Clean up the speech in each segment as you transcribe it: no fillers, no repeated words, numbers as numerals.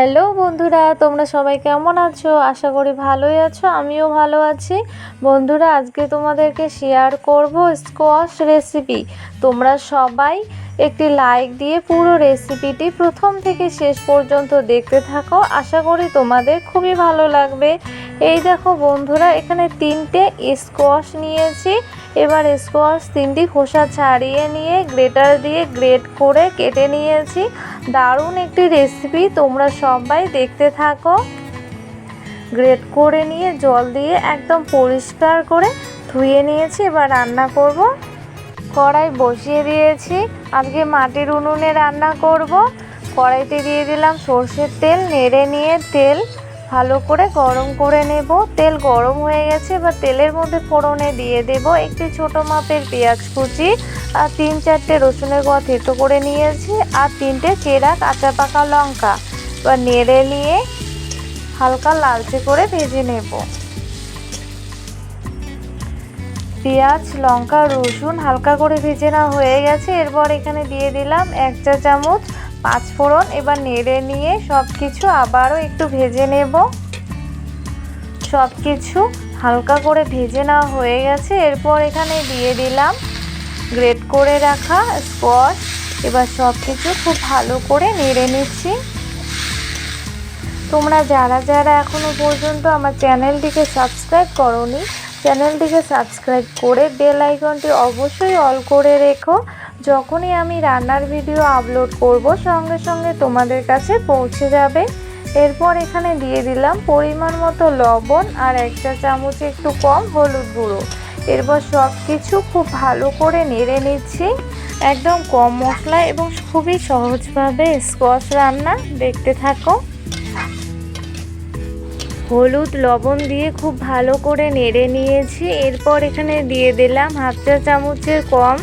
Hello বন্ধুরা, তোমরা সবাই কেমন আছো? আশা করি ভালোই আছো। আমিও ভালো আছি। বন্ধুরা, আজকে তোমাদেরকে শেয়ার করব স্কোয়াশ রেসিপি। তোমরা সবাই একটি লাইক দিয়ে পুরো রেসিপিটি প্রথম থেকে শেষ পর্যন্ত দেখতে থাকো। আশা করি তোমাদের খুবই ভালো লাগবে। এই দেখো বন্ধুরা, এখানে 3টে স্কোয়াশ নিয়েছি। এবার স্কোয়াশ 3টি খোসা ছাড়িয়ে নিয়ে গ্রেটার দিয়ে গ্রেট করে কেটে নিয়েছি। দারুণ একটি রেসিপি, তোমরা সবাই দেখতে থাকো। গ্রেট করে নিয়ে জল দিয়ে একদম পরিষ্কার করে ধুয়ে নিয়েছি। এবার রান্না করব। কড়াই বসিয়ে দিয়েছি। আজকে মাটির উনুনে রান্না করব। কড়াইতে দিয়ে দিলাম সর্ষের তেল। নেড়ে নিয়ে তেল ভালো করে গরম করে নেব। তেল গরম হয়ে গেছে। এবার তেলের মধ্যে ফোড়নে দিয়ে দেব একটি ছোট মাপের পেঁয়াজ কুচি আর 3-4টে রসুনের কোয়া থেতো করে নিয়েছি আর 3টে চেরা কাঁচা পাকা লঙ্কা। এবার নেড়ে নিয়ে হালকা লালচে করে ভেজে নেব। পেঁয়াজ, লঙ্কা, রসুন হালকা করে ভেজে নেওয়া হয়ে গেছে। এরপর এখানে দিয়ে দিলাম 1 চা চামচ পাঁচফোড়ন। এবার নেড়ে নিয়ে সব কিছু আবারও একটু ভেজে নেব। সব কিছু হালকা করে ভেজে নেওয়া হয়ে গেছে। এরপর এখানে দিয়ে দিলাম গ্রেট করে রাখা স্কোয়াশ। এবার সব কিছু খুব ভালো করে নেড়ে নিচ্ছি। তোমরা যারা যারা এখনও পর্যন্ত আমার চ্যানেলটিকে সাবস্ক্রাইব করোনি, চ্যানেলটিকে সাবস্ক্রাইব করে বেল আইকনটি অবশ্যই অল করে রেখো। যখনই আমি রান্নার ভিডিও আপলোড করব সঙ্গে সঙ্গে তোমাদের কাছে পৌঁছে যাবে। এরপর এখানে দিয়ে দিলাম পরিমাণ মতো লবণ আর 1 চা চামচ একটু কম হলুদ গুঁড়ো। এরপর সব কিছু খুব ভালো করে নেড়ে নিচ্ছি। একদম কম মশলা এবং খুবই সহজভাবে স্কোয়াশ রান্না, দেখতে থাকো। হলুদ লবণ দিয়ে খুব ভালো করে নেড়ে নিয়েছি। এরপর এখানে দিয়ে দিলাম 1/2 চা চামচের কম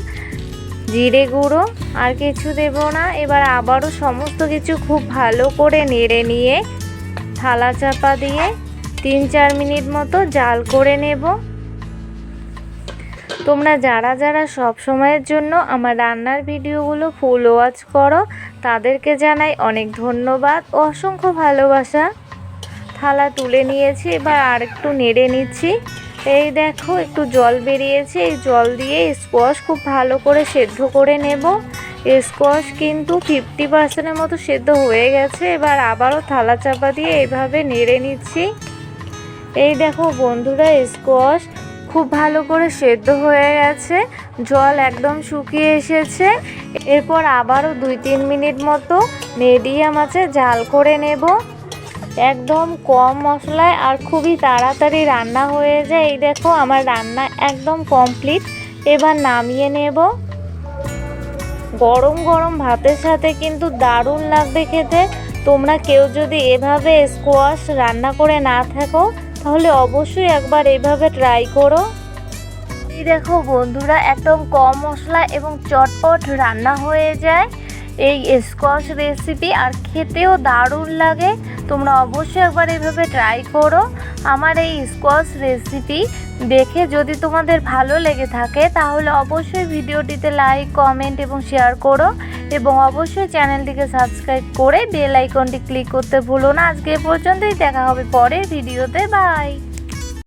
জিরে গুঁড়ো, আর কিছু দেব না। এবার আবারও সমস্ত কিছু খুব ভালো করে নেড়ে নিয়ে থালা চাপা দিয়ে 3-4 মিনিট মতো জাল করে নেব। তোমরা যারা যারা সব সময়ের জন্য আমার রান্নার ভিডিওগুলো ফুল ওয়াচ করো, তাদেরকে জানাই অনেক ধন্যবাদ ও অসংখ্য ভালোবাসা। থালা তুলে নিয়েছি। এবার আর একটু নেড়ে নিচ্ছি। এই দেখো একটু জল বেরিয়েছে। এই জল দিয়ে স্কোয়াশ খুব ভালো করে সেদ্ধ করে নেব। স্কোয়াশ কিন্তু 50% মতো সেদ্ধ হয়ে গেছে। এবার আবারও থালা চাপা দিয়ে এইভাবে নেড়ে নিচ্ছি। এই দেখো বন্ধুরা, স্কোয়াশ খুব ভালো করে সেদ্ধ হয়ে গেছে। জল একদম শুকিয়ে এসেছে। এরপর আবারও 2-3 মিনিট মতো মিডিয়াম আঁচে জাল করে নেব। একদম কম মশলায় আর খুবই তাড়াতাড়ি রান্না হয়ে যায়। এই দেখো আমার রান্না একদম কমপ্লিট। এবার নামিয়ে নেব। গরম গরম ভাতের সাথে কিন্তু দারুণ লাগবে খেতে। তোমরা কেউ যদি এভাবে স্কোয়াশ রান্না করে না থাকো, তাহলে অবশ্যই একবার এভাবে ট্রাই করো। এই দেখো বন্ধুরা, একদম কম মশলা এবং চটপট রান্না হয়ে যায় এই স্কোয়াশ রেসিপি, আর খেতেও দারুণ লাগে। তোমরা অবশ্যই একবার এভাবে ট্রাই করো। আমার এই স্কোয়াশ রেসিপি দেখে যদি তোমাদের ভালো লেগে থাকে, তাহলে অবশ্যই ভিডিওটিতে লাইক, কমেন্ট এবং শেয়ার করো এবং অবশ্যই চ্যানেলটিকে সাবস্ক্রাইব করে বেল আইকনটি ক্লিক করতে ভুলো না। আজকে এ পর্যন্তই, দেখা হবে পরের ভিডিওতে। বাই।